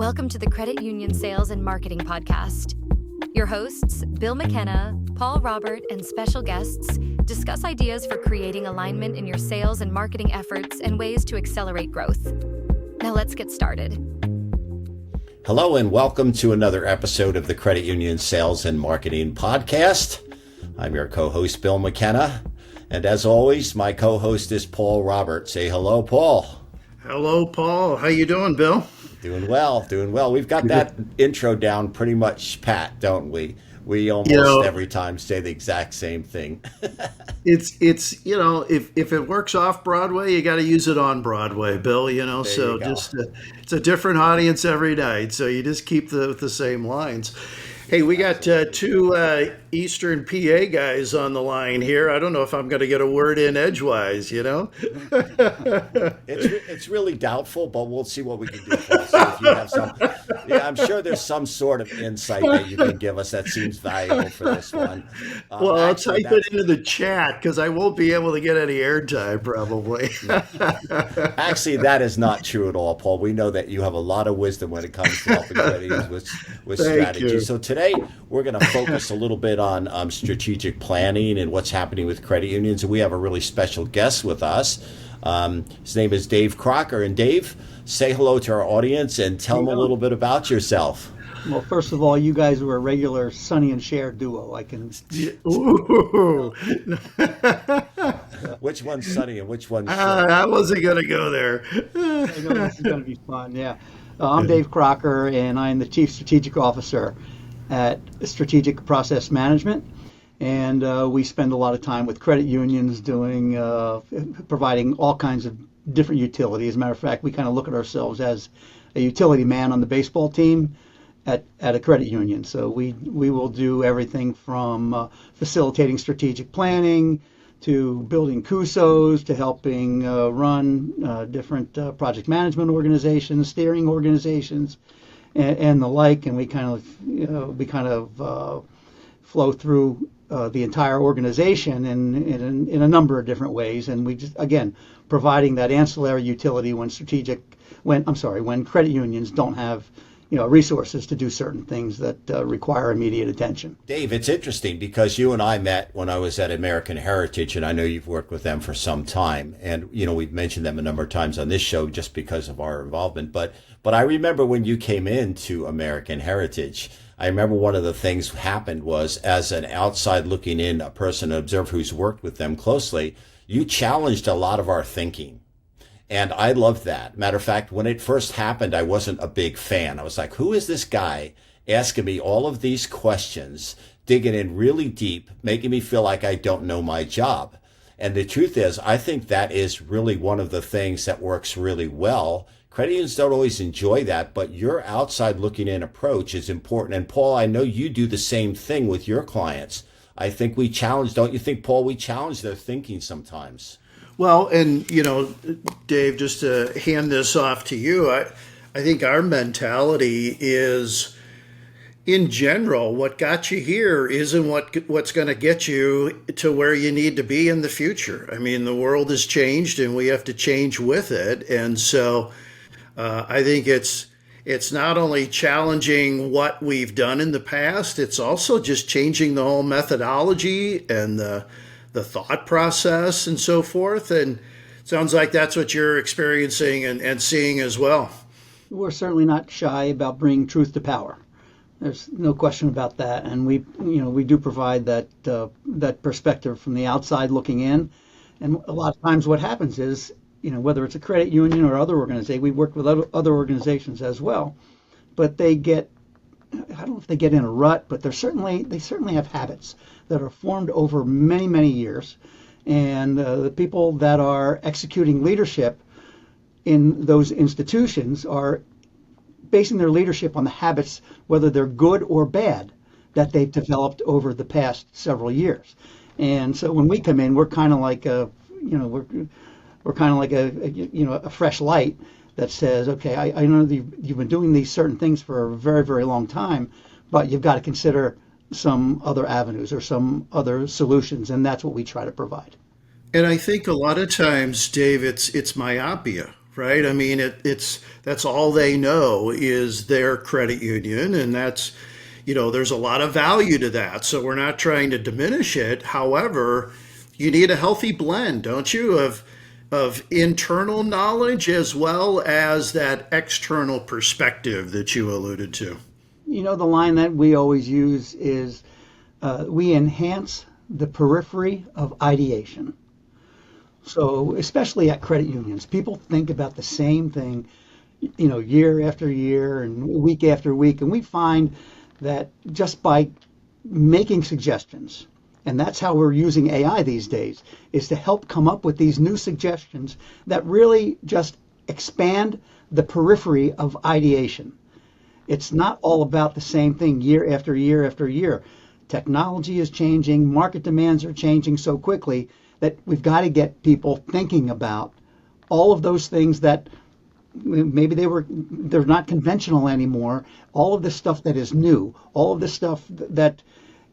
Welcome to the Credit Union Sales and Marketing Podcast. Your hosts, Bill McKenna, Paul Robert, and special guests discuss ideas for creating alignment in your sales and marketing efforts and ways to accelerate growth. Now let's get started. Hello and welcome to another episode of the Credit Union Sales and Marketing Podcast. I'm your co-host, Bill McKenna. And as always, my co-host is Paul Robert. Say hello, Paul. Hello, Paul. How you doing, Bill? Doing well. We've got that intro down pretty much pat, don't we? We almost every time say the exact same thing. It's if it works off Broadway, you got to use it on Broadway, Bill. It's a different audience every night, so you just keep the same lines. Hey, we got two Eastern PA guys on the line here. I don't know if I'm going to get a word in edgewise, It's really doubtful, but we'll see what we can do. So if you have I'm sure there's some sort of insight that you can give us that seems valuable for this one. I'll type it into the chat because I won't be able to get any airtime probably. Actually, that is not true at all, Paul. We know that you have a lot of wisdom when it comes to helping credit with strategy. So today we're going to focus a little bit on strategic planning and what's happening with credit unions. And we have a really special guest with us. His name is Dave Crocker. And Dave, say hello to our audience and tell them a little bit about yourself. Well, first of all, you guys were a regular Sonny and Cher duo. I can. Ooh. Which one's Sonny and which one's Cher? I wasn't going to go there. I know this is going to be fun. Yeah. I'm Dave Crocker, and I'm the Chief Strategic Officer at Strategic Process Management. And we spend a lot of time with credit unions providing all kinds of different utility. As a matter of fact, we kind of look at ourselves as a utility man on the baseball team at a credit union. So we will do everything from facilitating strategic planning to building CUSOs to helping run different project management organizations, steering organizations, and the like. And we kind of flow through the entire organization in a number of different ways. And we just, again, providing that ancillary utility when credit unions don't have resources to do certain things that require immediate attention. Dave, it's interesting because you and I met when I was at American Heritage, and I know you've worked with them for some time. And, we've mentioned them a number of times on this show just because of our involvement. But I remember when you came into American Heritage, I remember one of the things happened was, as an outside looking in, a person, an observer who's worked with them closely, you challenged a lot of our thinking. And I loved that. Matter of fact, when it first happened, I wasn't a big fan. I was like, who is this guy asking me all of these questions, digging in really deep, making me feel like I don't know my job? And the truth is, I think that is really one of the things that works really well. Credit unions don't always enjoy that, but your outside looking in approach is important. And Paul, I know you do the same thing with your clients. I think we challenge, don't you think, Paul, we challenge their thinking sometimes? Well, and, Dave, just to hand this off to you, I think our mentality is, in general, what got you here isn't what's going to get you to where you need to be in the future. I mean, the world has changed and we have to change with it. And so I think it's not only challenging what we've done in the past, it's also just changing the whole methodology and the thought process and so forth. And it sounds like that's what you're experiencing and seeing as well. We're certainly not shy about bringing truth to power. There's no question about that. And we do provide that perspective from the outside looking in. And a lot of times what happens is, whether it's a credit union or other organization, we work with other organizations as well, but I don't know if they get in a rut, but they certainly have habits that are formed over many, many years. And the people that are executing leadership in those institutions are basing their leadership on the habits, whether they're good or bad, that they've developed over the past several years. And so when we come in, we're kind of like a fresh light that says, okay, I know that you've been doing these certain things for a very, very long time, but you've got to consider some other avenues or some other solutions, and that's what we try to provide. And I think a lot of times, Dave, it's myopia, right? I mean, that's all they know is their credit union, and that's, there's a lot of value to that. So we're not trying to diminish it. However, you need a healthy blend, don't you, of internal knowledge as well as that external perspective that you alluded to. The line that we always use is we enhance the periphery of ideation. So especially at credit unions, people think about the same thing, year after year and week after week. And we find that just by making suggestions, and that's how we're using AI these days, is to help come up with these new suggestions that really just expand the periphery of ideation. It's not all about the same thing year after year after year. Technology is changing, market demands are changing so quickly that we've got to get people thinking about all of those things that maybe they're not conventional anymore. All of this stuff that is new, all of this stuff that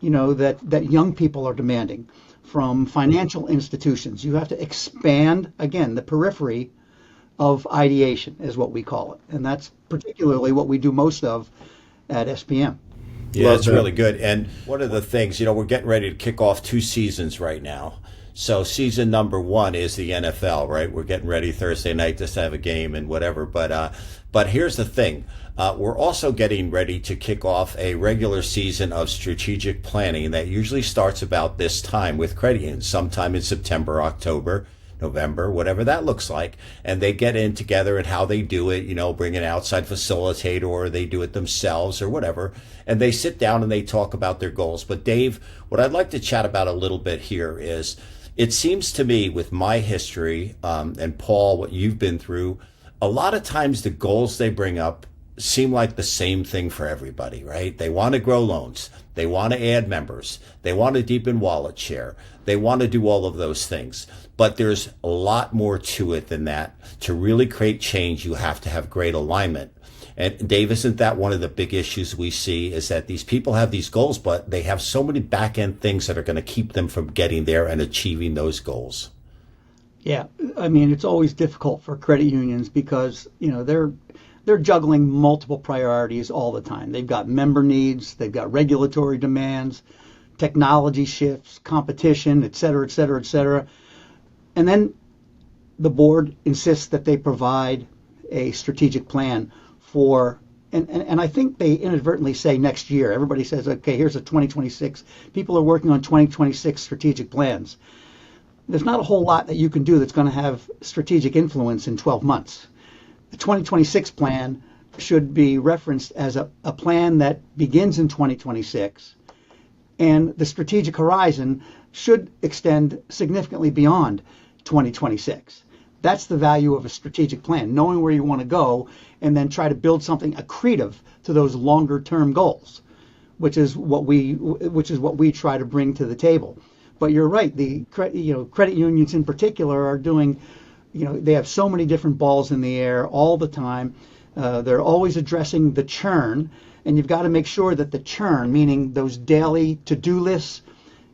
that young people are demanding from financial institutions. You have to expand again the periphery of ideation is what we call it, and that's particularly what we do most of at SPM. Yeah, it's really good. And one of the things, we're getting ready to kick off 2 seasons right now. So season number 1 is the NFL, right? We're getting ready Thursday night just to have a game and whatever. But here's the thing. We're also getting ready to kick off a regular season of strategic planning that usually starts about this time with credit unions, sometime in September, October, November, whatever that looks like. And they get in together and how they do it, bring an outside facilitator or they do it themselves or whatever. And they sit down and they talk about their goals. But Dave, what I'd like to chat about a little bit here is it seems to me with my history, and Paul, what you've been through, a lot of times the goals they bring up seem like the same thing for everybody, right? They want to grow loans. They want to add members. They want to deepen wallet share. They want to do all of those things. But there's a lot more to it than that. To really create change, you have to have great alignment. And Dave, isn't that one of the big issues we see is that these people have these goals, but they have so many back end things that are going to keep them from getting there and achieving those goals? Yeah, I mean, it's always difficult for credit unions because, they're juggling multiple priorities all the time. They've got member needs, they've got regulatory demands, technology shifts, competition, et cetera, et cetera, et cetera. And then the board insists that they provide a strategic plan for, and I think they inadvertently say next year. Everybody says, okay, here's a 2026. People are working on 2026 strategic plans. There's not a whole lot that you can do that's going to have strategic influence in 12 months. The 2026 plan should be referenced as a plan that begins in 2026, and the strategic horizon should extend significantly beyond 2026. That's the value of a strategic plan, knowing where you want to go and then try to build something accretive to those longer term goals, which is what we try to bring to the table. But you're right, the credit unions in particular are doing, they have so many different balls in the air all the time. They're always addressing the churn, and you've got to make sure that the churn, meaning those daily to-do lists,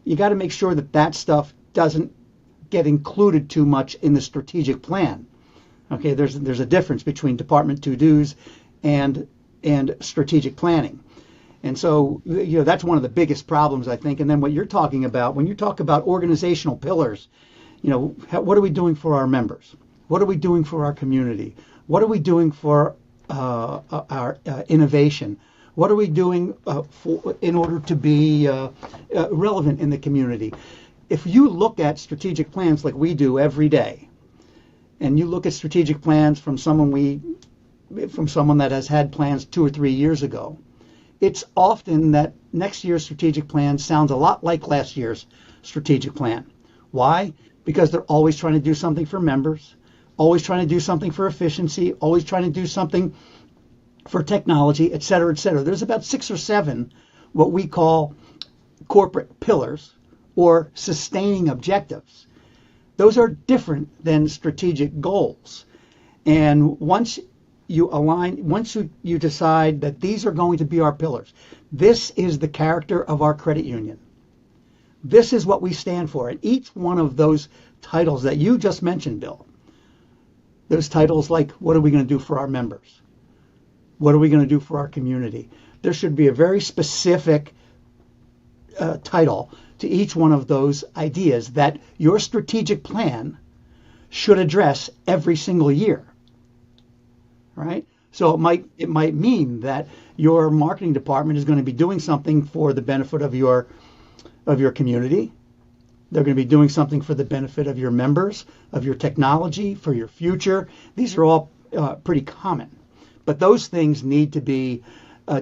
you got to make sure that that stuff doesn't get included too much in the strategic plan. Okay, there's a difference between department to-dos and strategic planning. And so, that's one of the biggest problems, I think. And then what you're talking about, when you talk about organizational pillars, what are we doing for our members? What are we doing for our community? What are we doing for our innovation? What are we doing in order to be relevant in the community? If you look at strategic plans like we do every day, and you look at strategic plans from someone that has had plans 2 or 3 years ago, it's often that next year's strategic plan sounds a lot like last year's strategic plan. Why? Because they're always trying to do something for members, always trying to do something for efficiency, always trying to do something for technology, et cetera, et cetera. There's about 6 or 7 what we call corporate pillars or sustaining objectives. Those are different than strategic goals. And once you decide that these are going to be our pillars, this is the character of our credit union. This is what we stand for. And each one of those titles that you just mentioned, Bill, Those titles like, what are we going to do for our members? What are we going to do for our community? There should be a very specific title to each one of those ideas that your strategic plan should address every single year, right? So it might mean that your marketing department is going to be doing something for the benefit of your community. They're going to be doing something for the benefit of your members, of your technology, for your future. These are all pretty common, but those things need to be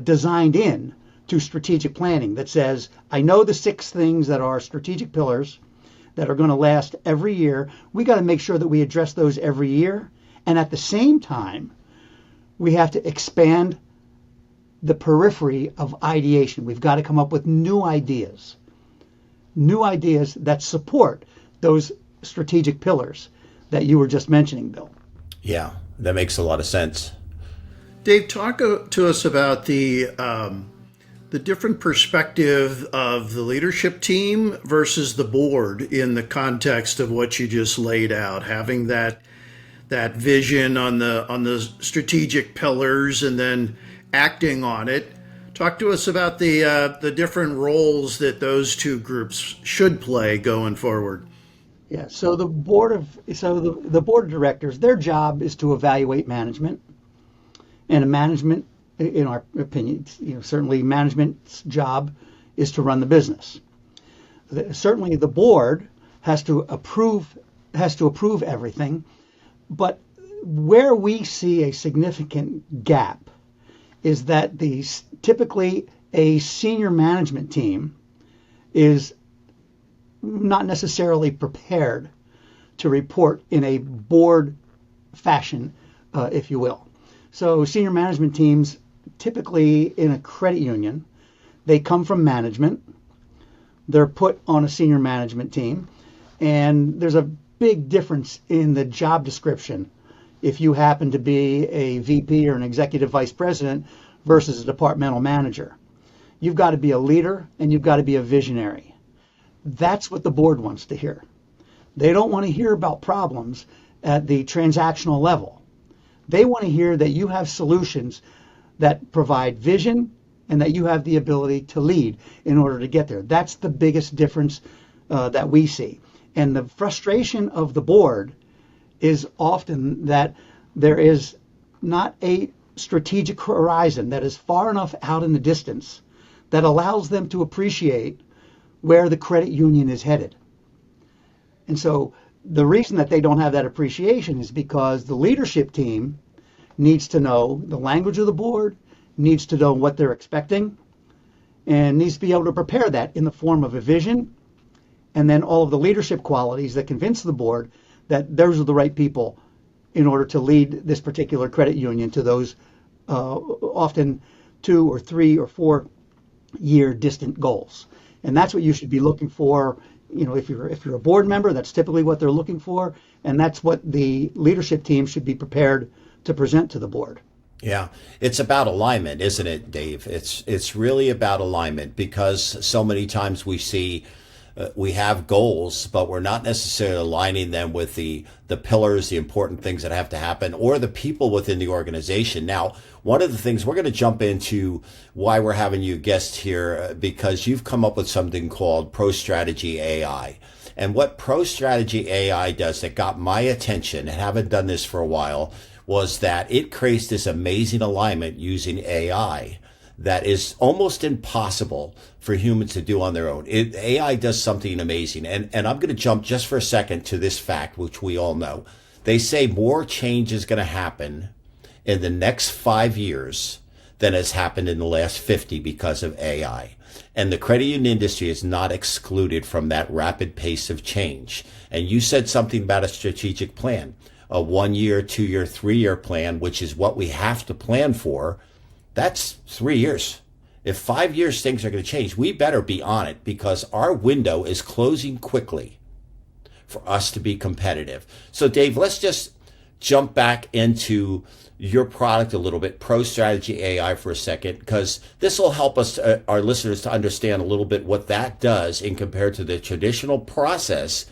designed in to strategic planning that says, I know the 6 things that are strategic pillars that are going to last every year. We got to make sure that we address those every year. And at the same time, we have to expand the periphery of ideation. We've got to come up with new ideas that support those strategic pillars that you were just mentioning, Bill. Yeah, that makes a lot of sense. Dave, talk to us about the different perspective of the leadership team versus the board in the context of what you just laid out, having that vision on the strategic pillars and then acting on it. Talk to us about the different roles that those two groups should play going forward. Yeah. So the board of directors, their job is to evaluate management, and management, in our opinion, certainly management's job is to run the business. Certainly, the board has to approve everything, but where we see a significant gap is that typically a senior management team is not necessarily prepared to report in a board fashion, if you will. So senior management teams, typically in a credit union, they come from management. They're put on a senior management team, and there's a big difference in the job description if you happen to be a VP or an executive vice president versus a departmental manager. You've got to be a leader and you've got to be a visionary. That's what the board wants to hear. They don't want to hear about problems at the transactional level. They want to hear that you have solutions that provide vision and that you have the ability to lead in order to get there. That's the biggest difference that we see. And the frustration of the board is often that there is not a strategic horizon that is far enough out in the distance that allows them to appreciate where the credit union is headed. And so the reason that they don't have that appreciation is because the leadership team needs to know the language of the board, needs to know what they're expecting, and needs to be able to prepare that in the form of a vision, and then all of the leadership qualities that convince the board that those are the right people in order to lead this particular credit union to those often 2 or 3 or 4 year distant goals. And that's what you should be looking for. If you're a board member, that's typically what they're looking for, and that's what the leadership team should be prepared to present to the board. Yeah, it's about alignment, isn't it, Dave? It's really about alignment, because so many times we see we have goals, but we're not necessarily aligning them with the pillars, the important things that have to happen, or the people within the organization. Now, one of the things we're going to jump into why we're having you guest here, because you've come up with something called ProStrategy.AI. And what ProStrategy.AI does that got my attention, and haven't done this for a while, was that it creates this amazing alignment using AI that is almost impossible for humans to do on their own. AI does something amazing. And I'm going to jump just for a second to this fact, which we all know. They say more change is going to happen in the next 5 years than has happened in the last 50 because of AI. And the credit union industry is not excluded from that rapid pace of change. And you said something about a strategic plan, a 1 year, 2 year, 3 year plan, which is what we have to plan for. That's 3 years. If 5 years things are going to change, we better be on it, because our window is closing quickly for us to be competitive. So Dave, let's just jump back into your product a little bit, ProStrategy.AI, for a second, because this will help us, our listeners, to understand a little bit what that does in compared to the traditional process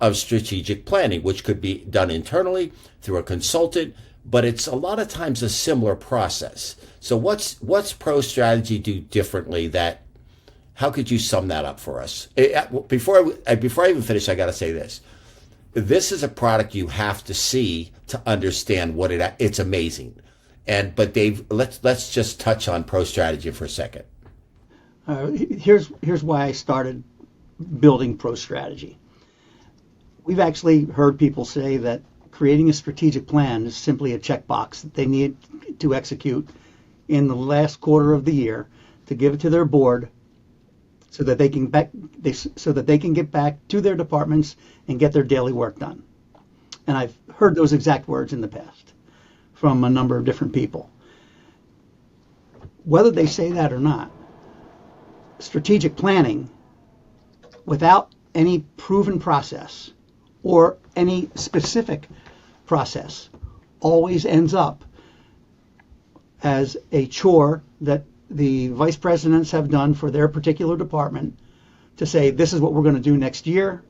of strategic planning, which could be done internally through a consultant, but it's a lot of times a similar process. So what's ProStrategy do differently that, how could you sum that up for us? Before I even finish, I got to say this. This is a product you have to see to understand what it's amazing. But Dave, let's just touch on ProStrategy for a second. Here's why I started building ProStrategy. We've actually heard people say that creating a strategic plan is simply a checkbox that they need to execute in the last quarter of the year to give it to their board so that they can get back to their departments and get their daily work done. And I've heard those exact words in the past from a number of different people. Whether they say that or not, strategic planning without any proven process or any specific process always ends up as a chore that the vice presidents have done for their particular department to say, this is what we're going to do next year.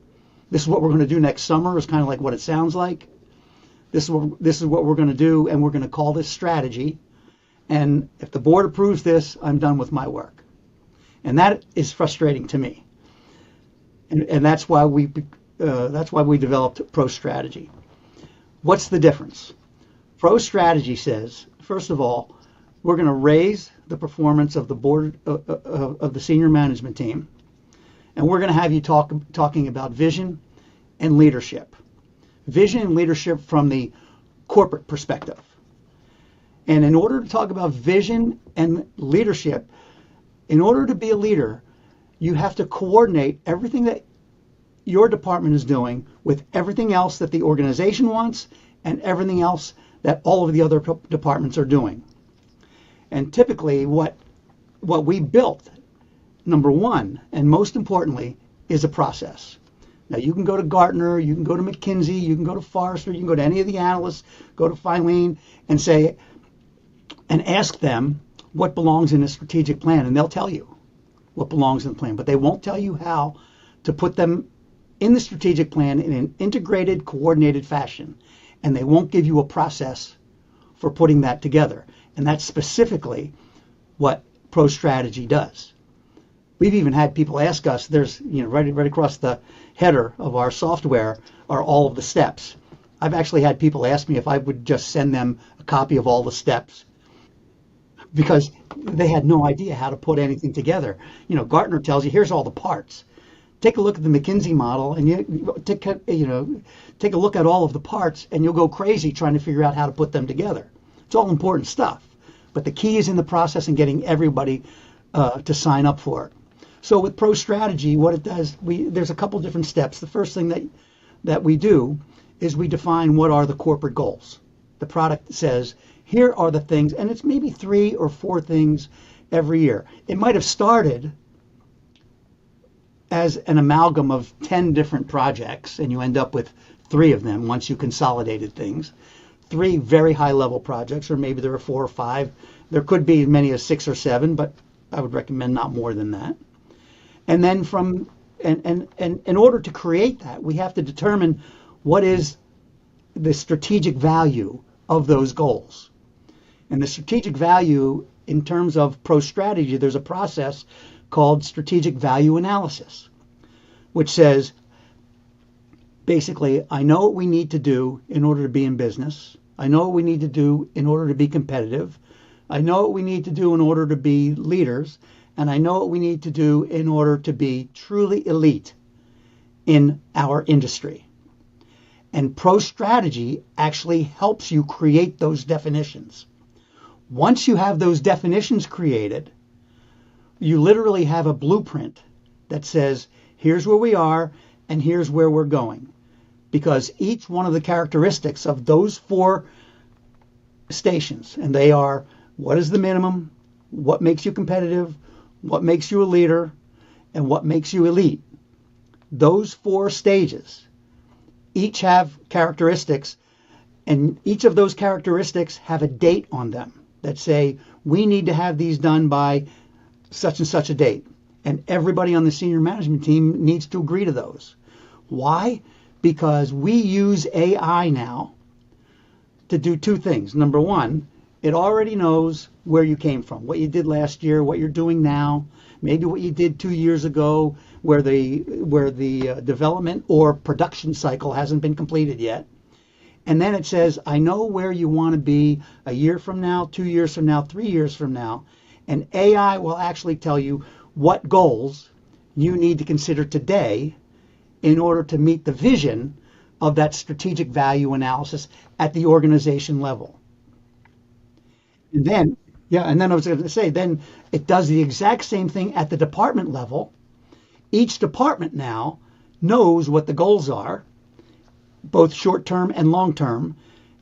This is what we're going to do next summer, is kind of like what it sounds like. This is what we're going to do, and we're going to call this strategy. And if the board approves this, I'm done with my work. And that is frustrating to me. And that's why we developed ProStrategy. What's the difference? ProStrategy says, first of all, we're going to raise the performance of the board of the senior management team, and we're going to have you talking about vision and leadership. Vision and leadership from the corporate perspective. And in order to talk about vision and leadership, in order to be a leader, you have to coordinate everything that your department is doing with everything else that the organization wants and everything else that all of the other departments are doing. And typically what we built, number one, and most importantly, is a process. Now you can go to Gartner, you can go to McKinsey, you can go to Forrester, you can go to any of the analysts, go to Filene and say, and ask them what belongs in a strategic plan, and they'll tell you what belongs in the plan, but they won't tell you how to put them in the strategic plan in an integrated, coordinated fashion, and they won't give you a process for putting that together. And that's specifically what ProStrategy does. We've even had people ask us, there's, right across the header of our software are all of the steps. I've actually had people ask me if I would just send them a copy of all the steps because they had no idea how to put anything together. Gartner tells you, here's all the parts. Take a look at the McKinsey model and you take a look at all of the parts and you'll go crazy trying to figure out how to put them together. It's all important stuff, but the key is in the process and getting everybody to sign up for it. So with ProStrategy, what it does, there's a couple different steps. The first thing that we do is we define what are the corporate goals. The product says, here are the things, and it's maybe 3 or 4 things every year. It might have started as an amalgam of 10 different projects, and you end up with 3 of them once you consolidated things. 3 very high-level projects, or maybe there are 4 or 5. There could be as many as 6 or 7, but I would recommend not more than that. And then and in order to create that, we have to determine what is the strategic value of those goals. And the strategic value in terms of ProStrategy, there's a process called strategic value analysis, which says, basically, I know what we need to do in order to be in business. I know what we need to do in order to be competitive. I know what we need to do in order to be leaders. And I know what we need to do in order to be truly elite in our industry. And ProStrategy actually helps you create those definitions. Once you have those definitions created, you literally have a blueprint that says, here's where we are and here's where we're going. Because each one of the characteristics of those 4 stations, and they are, what is the minimum, what makes you competitive, what makes you a leader, and what makes you elite. Those 4 stages each have characteristics, and each of those characteristics have a date on them that say, we need to have these done by such and such a date. And everybody on the senior management team needs to agree to those. Why? because we use AI now to do two things. Number one, it already knows where you came from, what you did last year, what you're doing now, maybe what you did 2 years ago, where the development or production cycle hasn't been completed yet. And then it says, I know where you want to be a year from now, 2 years from now, 3 years from now. And AI will actually tell you what goals you need to consider today in order to meet the vision of that strategic value analysis at the organization level. And then, I was going to say, then it does the exact same thing at the department level. Each department now knows what the goals are, both short-term and long-term,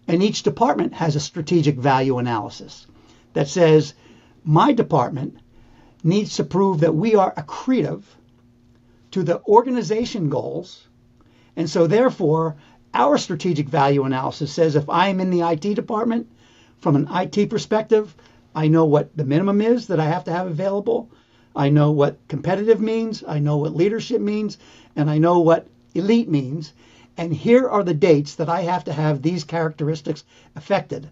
and each department has a strategic value analysis that says, my department needs to prove that we are accretive to the organization goals, and so therefore, our strategic value analysis says if I'm in the IT department, from an IT perspective, I know what the minimum is that I have to have available. I know what competitive means. I know what leadership means. And I know what elite means. And here are the dates that I have to have these characteristics affected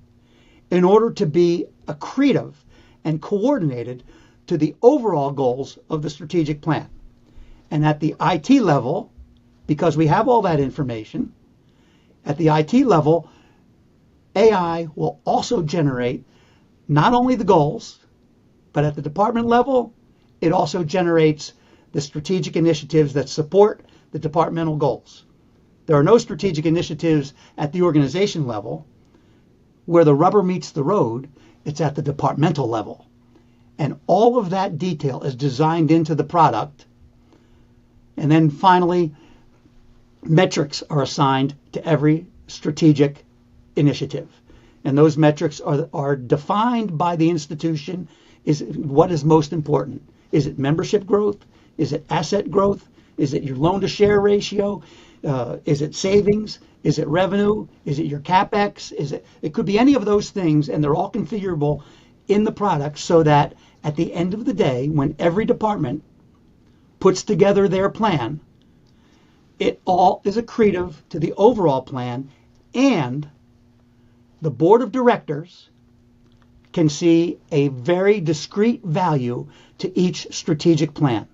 in order to be accretive and coordinated to the overall goals of the strategic plan. And at the IT level, because we have all that information, at the IT level, AI will also generate not only the goals, but at the department level, it also generates the strategic initiatives that support the departmental goals. There are no strategic initiatives at the organization level. Where the rubber meets the road, it's at the departmental level. And all of that detail is designed into the product. And then finally, metrics are assigned to every strategic initiative. And those metrics are defined by the institution. Is what is most important? Is it membership growth? Is it asset growth? Is it your loan to share ratio? Is it savings? Is it revenue? Is it your CapEx? It could be any of those things, and they're all configurable in the product so that at the end of the day, when every department puts together their plan, it all is accretive to the overall plan, and the board of directors can see a very discrete value to each strategic plan.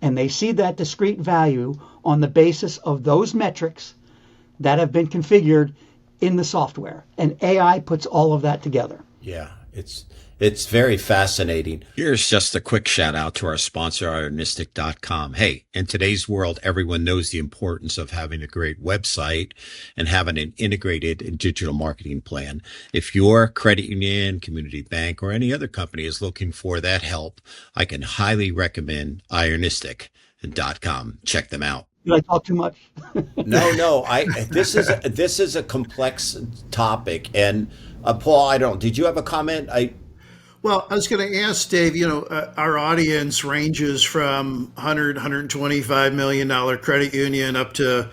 And they see that discrete value on the basis of those metrics that have been configured in the software. And AI puts all of that together. Yeah, it's very fascinating. Here's just a quick shout out to our sponsor, ironistic.com. Hey, in today's world, everyone knows the importance of having a great website and having an integrated digital marketing plan. If your credit union, community bank, or any other company is looking for that help, I can highly recommend ironistic.com. Check them out. Did I talk too much? No. This is a complex topic, and Paul, did you have a comment? Well, I was going to ask Dave, our audience ranges from $125 million credit union up to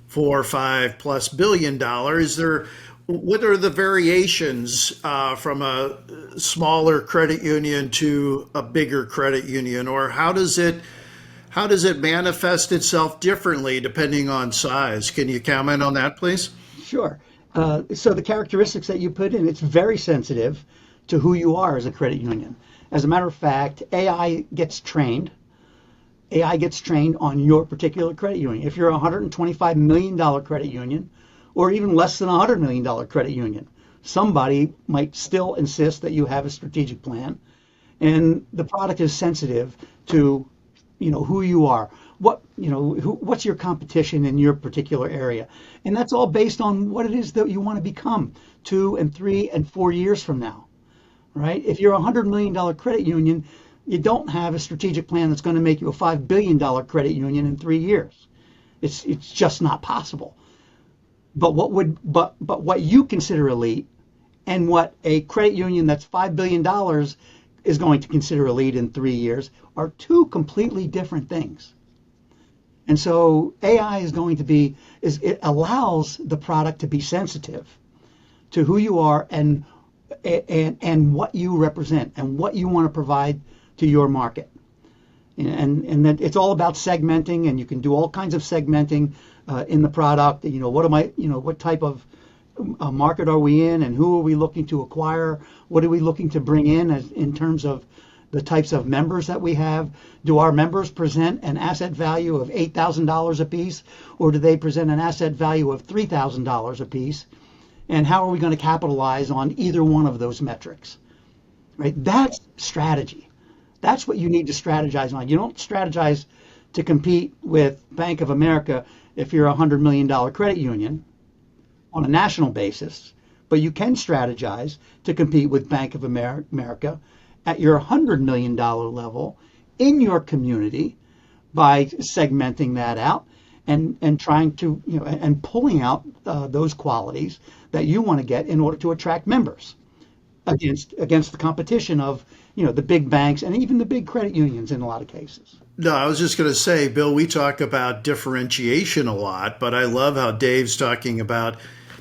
$4 or $5+ billion. What are the variations from a smaller credit union to a bigger credit union, or how does it manifest itself differently depending on size? Can you comment on that, please? Sure. So the characteristics that you put in, it's very sensitive to who you are as a credit union. As a matter of fact, AI gets trained on your particular credit union. If you're a $125 million credit union, or even less than a $100 million credit union, somebody might still insist that you have a strategic plan, and the product is sensitive to who you are, what's your competition in your particular area, and that's all based on what it is that you want to become 2 and 3 and 4 years from now. Right? If you're a $100 million credit union, you don't have a strategic plan that's going to make you a $5 billion credit union in 3 years. It's just not possible. But what you consider elite, and what a credit union that's $5 billion is going to consider elite in 3 years, are two completely different things. And so AI it allows the product to be sensitive to who you are and what you represent and what you want to provide to your market. and that it's all about segmenting, and you can do all kinds of segmenting in the product. What type of market are we in, and who are we looking to acquire? What are we looking to bring in terms of the types of members that we have? Do our members present an asset value of $8,000 a piece, or do they present an asset value of $3,000 a piece? And how are we going to capitalize on either one of those metrics? Right? That's strategy. That's what you need to strategize on. You don't strategize to compete with Bank of America if you're a $100 million credit union on a national basis, but you can strategize to compete with Bank of America at your $100 million level in your community by segmenting that out and trying to, and pulling out those qualities that you want to get in order to attract members against the competition of, the big banks and even the big credit unions in a lot of cases. No, I was just going to say, Bill, we talk about differentiation a lot, but I love how Dave's talking about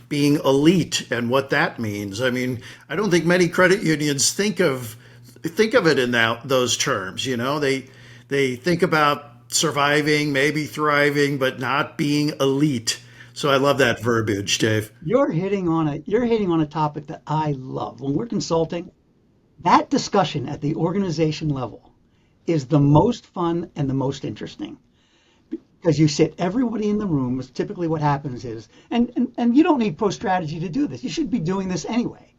being elite and what that means. I mean, I don't think many credit unions think of it in those terms. They think about surviving, maybe thriving, but not being elite. So I love that verbiage, Dave. You're hitting on a topic that I love. When we're consulting, that discussion at the organization level is the most fun and the most interesting, because you sit everybody in the room. Typically what happens is, and you don't need ProStrategy to do this. You should be doing this anyway,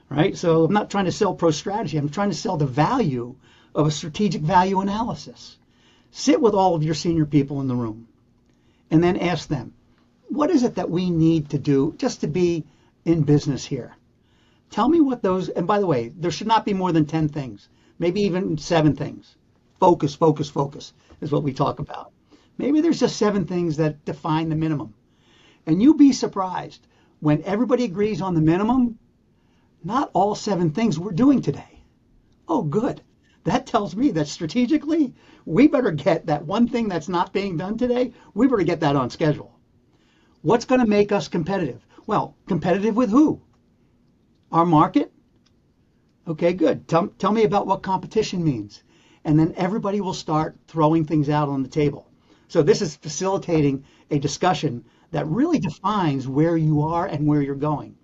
right? So I'm not trying to sell ProStrategy. I'm trying to sell the value of a strategic value analysis. Sit with all of your senior people in the room and then ask them, what is it that we need to do just to be in business here? Tell me what those, and by the way, there should not be more than 10 things, maybe even 7 things. Focus, focus, focus is what we talk about. Maybe there's just 7 things that define the minimum. And you'd be surprised when everybody agrees on the minimum, not all 7 things we're doing today. Oh, good. That tells me that strategically, we better get that one thing that's not being done today, we better get that on schedule. What's going to make us competitive? Well, competitive with who? Our market? Okay, good. Tell me about what competition means. And then everybody will start throwing things out on the table. So this is facilitating a discussion that really defines where you are and where you're going.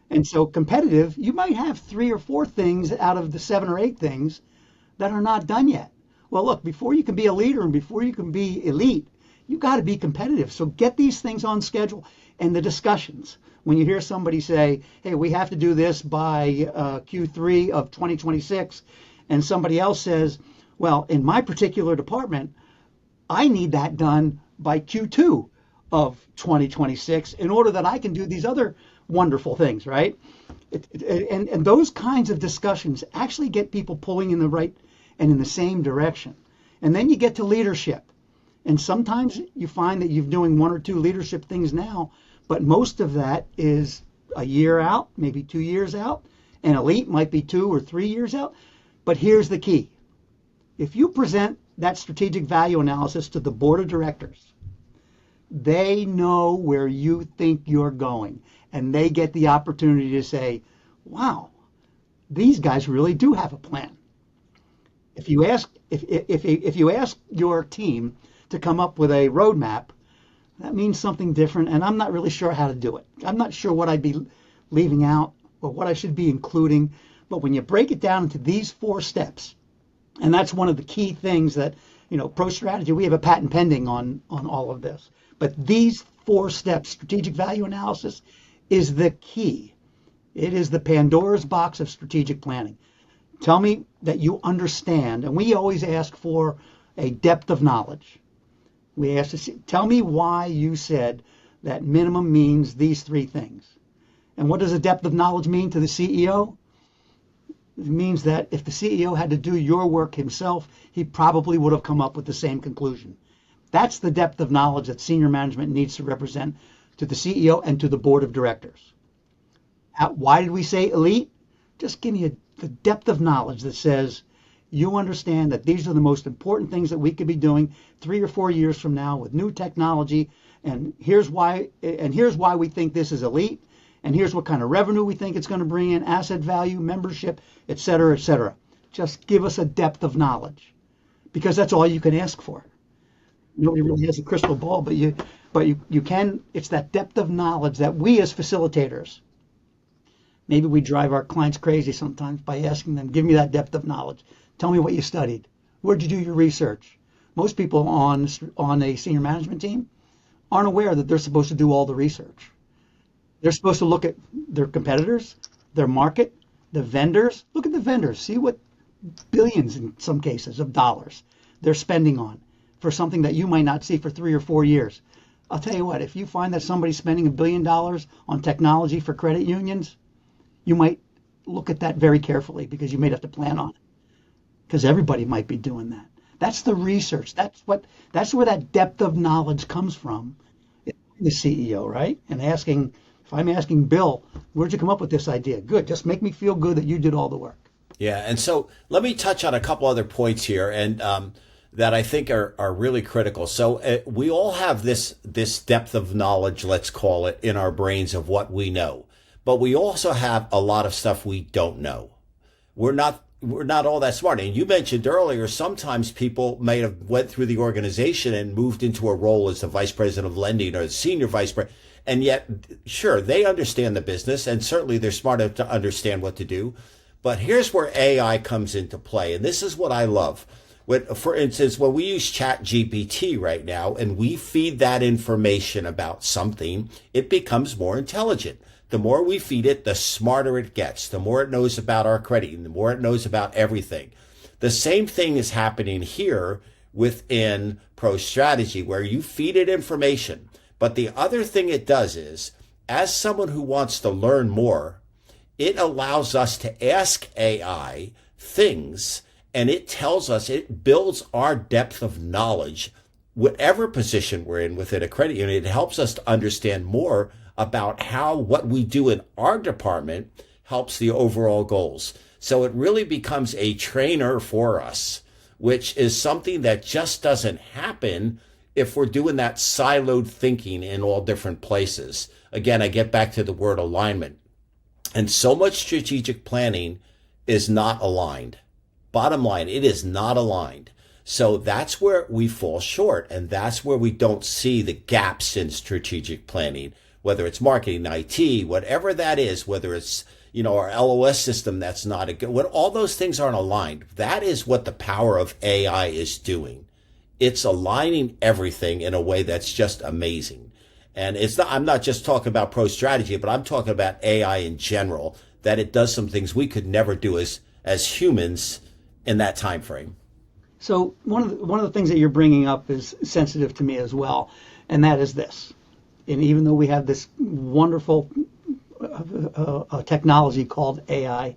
And so competitive, you might have 3 or 4 things out of the 7 or 8 things that are not done yet. Well, look, before you can be a leader and before you can be elite, you've got to be competitive. So get these things on schedule. And the discussions, when you hear somebody say, hey, we have to do this by Q3 of 2026, and somebody else says, well, in my particular department, I need that done by Q2 of 2026 in order that I can do these other wonderful things, right? And those kinds of discussions actually get people pulling in the right and in the same direction. And then you get to leadership. And sometimes you find that you're doing 1 or 2 leadership things now, but most of that is a year out, maybe 2 years out. And elite might be 2 or 3 years out. But here's the key. If you present that strategic value analysis to the board of directors, they know where you think you're going. And they get the opportunity to say, wow, these guys really do have a plan. If you ask your team to come up with a roadmap, that means something different, and I'm not really sure how to do it. I'm not sure what I'd be leaving out or what I should be including, but when you break it down into these 4 steps, and that's one of the key things that, ProStrategy, we have a patent pending on all of this, but these 4 steps, strategic value analysis, is the key. It is the Pandora's box of strategic planning. Tell me that you understand, and we always ask for a depth of knowledge. We ask to see, tell me why you said that minimum means these 3 things. And what does a depth of knowledge mean to the CEO? It means that if the CEO had to do your work himself, he probably would have come up with the same conclusion. That's the depth of knowledge that senior management needs to represent to the CEO and to the board of directors. Why did we say elite? Just give me the depth of knowledge that says, you understand that these are the most important things that we could be doing 3 or 4 years from now with new technology, and here's why we think this is elite, and here's what kind of revenue we think it's going to bring in, asset value, membership, et cetera, et cetera. Just give us a depth of knowledge. because that's all you can ask for. Nobody really has a crystal ball, but you can. It's that depth of knowledge that we as facilitators, maybe we drive our clients crazy sometimes by asking them, give me that depth of knowledge. Tell me what you studied. Where'd you do your research? Most people on a senior management team aren't aware that they're supposed to do all the research. They're supposed to look at their competitors, their market, the vendors. Look at the vendors. See what billions in some cases of dollars they're spending on for something that you might not see for 3 or 4 years. I'll tell you what, if you find that somebody's spending $1 billion on technology for credit unions, you might look at that very carefully because you may have to plan on it. Because everybody might be doing that. That's the research. That's where that depth of knowledge comes from. The CEO, right? And if I'm asking Bill, where'd you come up with this idea? Good. Just make me feel good that you did all the work. Yeah. And so let me touch on a couple other points here and that I think are really critical. So we all have this depth of knowledge, let's call it, in our brains of what we know. But we also have a lot of stuff we don't know. We're not all that smart. And you mentioned earlier, sometimes people may have went through the organization and moved into a role as the vice president of lending or the senior vice president. And yet, sure, they understand the business and certainly they're smart enough to understand what to do. But here's where AI comes into play. And this is what I love. For instance, when we use ChatGPT right now and we feed that information about something, it becomes more intelligent. The more we feed it, the smarter it gets, the more it knows about our credit, and the more it knows about everything. The same thing is happening here within ProStrategy, where you feed it information. But the other thing it does is, as someone who wants to learn more, it allows us to ask AI things, and it tells us, it builds our depth of knowledge. Whatever position we're in within a credit union, it helps us to understand more about how what we do in our department helps the overall goals. So it really becomes a trainer for us, which is something that just doesn't happen if we're doing that siloed thinking in all different places. Again, I get back to the word alignment. And so much strategic planning is not aligned. Bottom line, it is not aligned. So that's where we fall short. And that's where we don't see the gaps in strategic planning, whether it's marketing, IT, whatever that is, whether it's, our LOS system that's not a good, when all those things aren't aligned. That is what the power of AI is doing. It's aligning everything in a way that's just amazing. And I'm not just talking about ProStrategy, but I'm talking about AI in general, that it does some things we could never do as humans in that time frame. So one of the things that you're bringing up is sensitive to me as well, and that is this. And even though we have this wonderful technology called AI,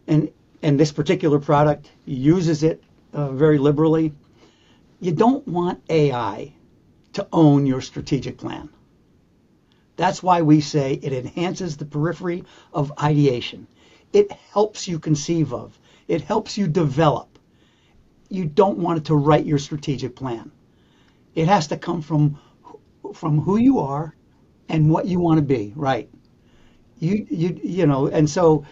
and this particular product uses it very liberally, you don't want AI to own your strategic plan. That's why we say it enhances the periphery of ideation. It helps you conceive of. It helps you develop. You don't want it to write your strategic plan. It has to come from who you are and what you want to be, right? And so,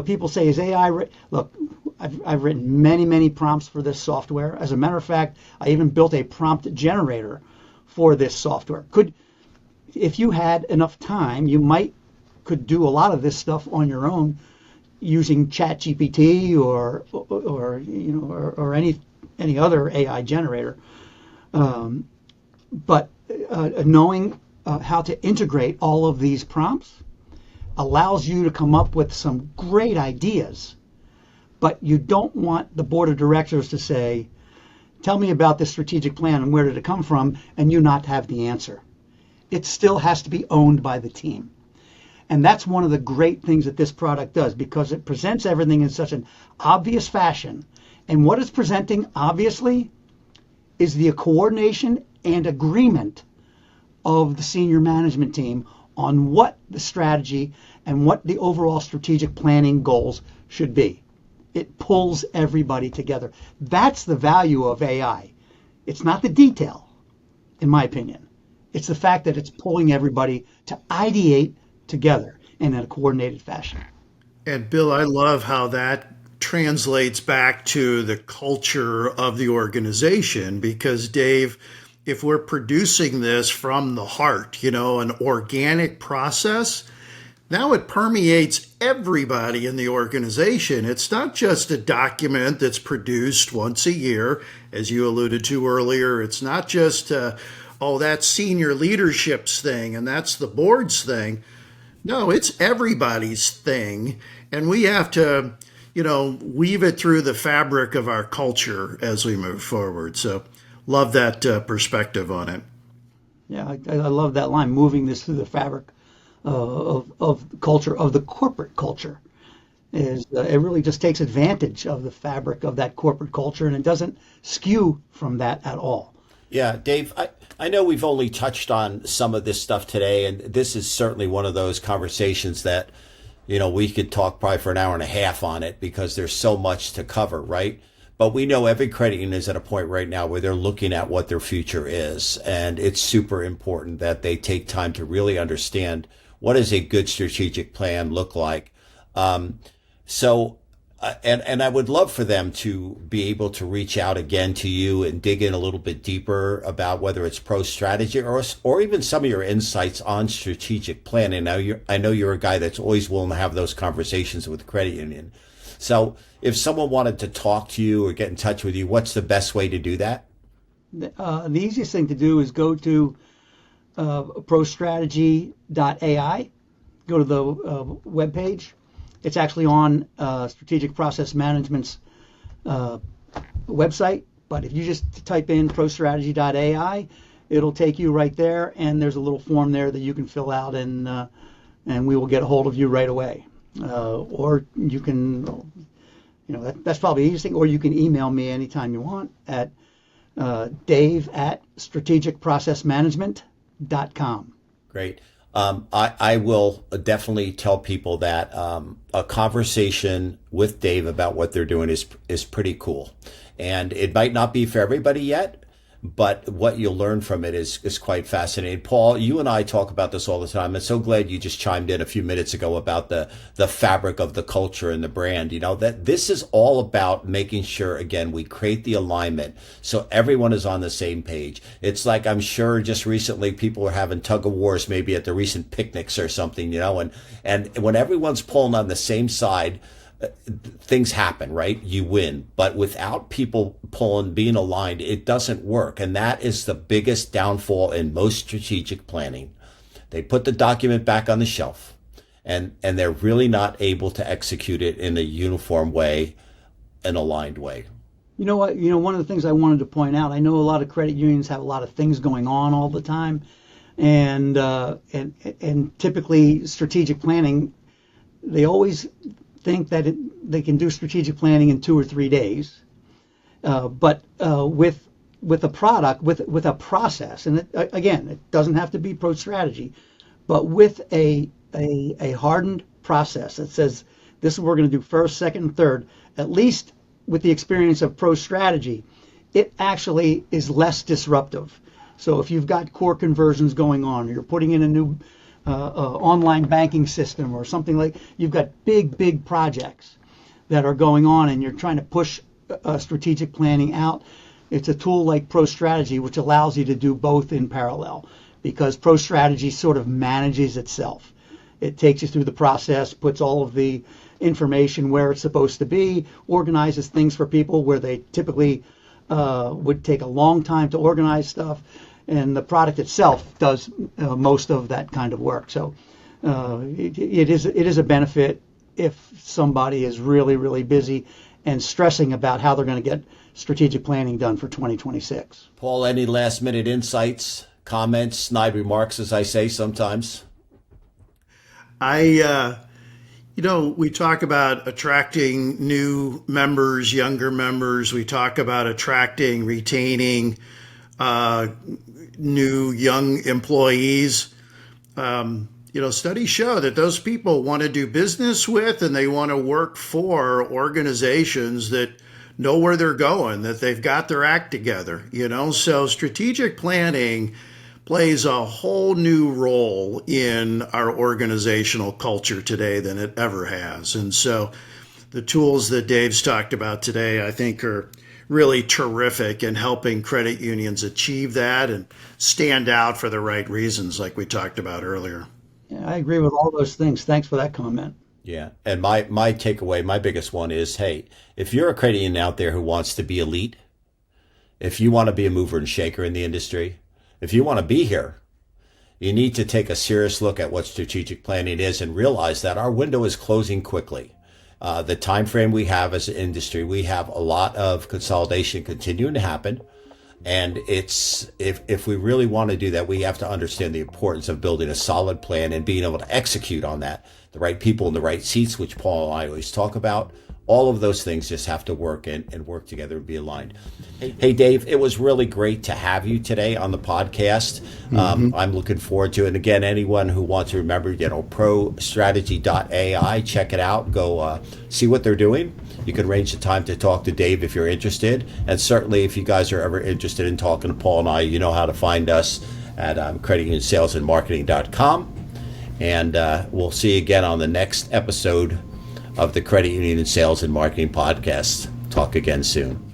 people say, is AI, look, I've written many prompts for this software. As a matter of fact, I even built a prompt generator for this software. If you had enough time, you could do a lot of this stuff on your own using ChatGPT or any other AI generator. But knowing how to integrate all of these prompts allows you to come up with some great ideas. But you don't want the board of directors to say, tell me about this strategic plan and where did it come from, and you not have the answer. It still has to be owned by the team. And that's one of the great things that this product does, because it presents everything in such an obvious fashion. And what it's presenting, obviously, is the coordination and agreement of the senior management team on what the strategy and what the overall strategic planning goals should be. It pulls everybody together. That's the value of AI. It's not the detail, in my opinion. It's the fact that it's pulling everybody to ideate together and in a coordinated fashion. And Bill, I love how that translates back to the culture of the organization because, Dave, if we're producing this from the heart, an organic process, now it permeates everybody in the organization. It's not just a document that's produced once a year, as you alluded to earlier. It's not just, that's senior leadership's thing and that's the board's thing. No, it's everybody's thing. And we have to, weave it through the fabric of our culture as we move forward. So love that perspective on it. Yeah, I love that line, moving this through the fabric of culture, of the corporate culture. Is it really just takes advantage of the fabric of that corporate culture, and it doesn't skew from that at all. Yeah, Dave, I know we've only touched on some of this stuff today, and this is certainly one of those conversations that, we could talk probably for an hour and a half on it because there's so much to cover, right? But we know every credit union is at a point right now where they're looking at what their future is. And it's super important that they take time to really understand what does a good strategic plan look like. And I would love for them to be able to reach out again to you and dig in a little bit deeper about whether it's ProStrategy or even some of your insights on strategic planning. Now, I know you're a guy that's always willing to have those conversations with the credit union. So if someone wanted to talk to you or get in touch with you, what's the best way to do that? The easiest thing to do is go to ProStrategy.AI, go to the webpage. It's actually on Strategic Process Management's website, but if you just type in ProStrategy.AI, it'll take you right there, and there's a little form there that you can fill out, and we will get a hold of you right away. Or you can, that's probably the easiest thing, or you can email me anytime you want at dave@strategicprocessmanagement.com. Great. I will definitely tell people that a conversation with Dave about what they're doing is pretty cool. And it might not be for everybody yet, but what you'll learn from it is quite fascinating. Paul, you and I talk about this all the time. I'm so glad you just chimed in a few minutes ago about the fabric of the culture and the brand. That this is all about making sure, again, we create the alignment so everyone is on the same page. It's like, I'm sure just recently people are having tug of wars, maybe at the recent picnics or something, and when everyone's pulling on the same side, things happen, right? You win. But without people being aligned, it doesn't work. And that is the biggest downfall in most strategic planning. They put the document back on the shelf and they're really not able to execute it in a uniform way, an aligned way. You know what? One of the things I wanted to point out, I know a lot of credit unions have a lot of things going on all the time. And typically strategic planning, they always think that they can do strategic planning in 2 or 3 days, but with a product, with a process, and again, it doesn't have to be ProStrategy, but with a hardened process that says this is what we're going to do first, second, and third. At least with the experience of ProStrategy, it actually is less disruptive. So if you've got core conversions going on, or you're putting in a new online banking system or something like, you've got big projects that are going on and you're trying to push strategic planning out. It's a tool like ProStrategy which allows you to do both in parallel, because ProStrategy sort of manages itself. It takes you through the process, puts all of the information where it's supposed to be, organizes things for people where they typically would take a long time to organize stuff. And the product itself does most of that kind of work. So it is a benefit if somebody is really busy and stressing about how they're going to get strategic planning done for 2026. Paul, any last minute insights, comments, snide remarks, as I say sometimes? We talk about attracting new members, younger members. We talk about attracting, retaining new young employees. Studies show that those people want to do business with and they want to work for organizations that know where they're going, that they've got their act together, So strategic planning plays a whole new role in our organizational culture today than it ever has. And so the tools that Dave's talked about today, I think, are really terrific in helping credit unions achieve that and stand out for the right reasons, like we talked about earlier. Yeah, I agree with all those things. Thanks for that comment. Yeah. And my takeaway, my biggest one is, hey, if you're a credit union out there who wants to be elite, if you want to be a mover and shaker in the industry, if you want to be here, you need to take a serious look at what strategic planning is and realize that our window is closing quickly. The time frame we have as an industry, we have a lot of consolidation continuing to happen. And it's if we really want to do that, we have to understand the importance of building a solid plan and being able to execute on that. The right people in the right seats, which Paul and I always talk about. All of those things just have to work and work together and be aligned. Hey, Dave, it was really great to have you today on the podcast. I'm looking forward to it. And again, anyone who wants to remember, ProStrategy.AI, check it out. Go see what they're doing. You can arrange the time to talk to Dave if you're interested. And certainly if you guys are ever interested in talking to Paul and I, you know how to find us at creditunionssalesandmarketing.com. And we'll see you again on the next episode of the Credit Union Sales and Marketing Podcast. Talk again soon.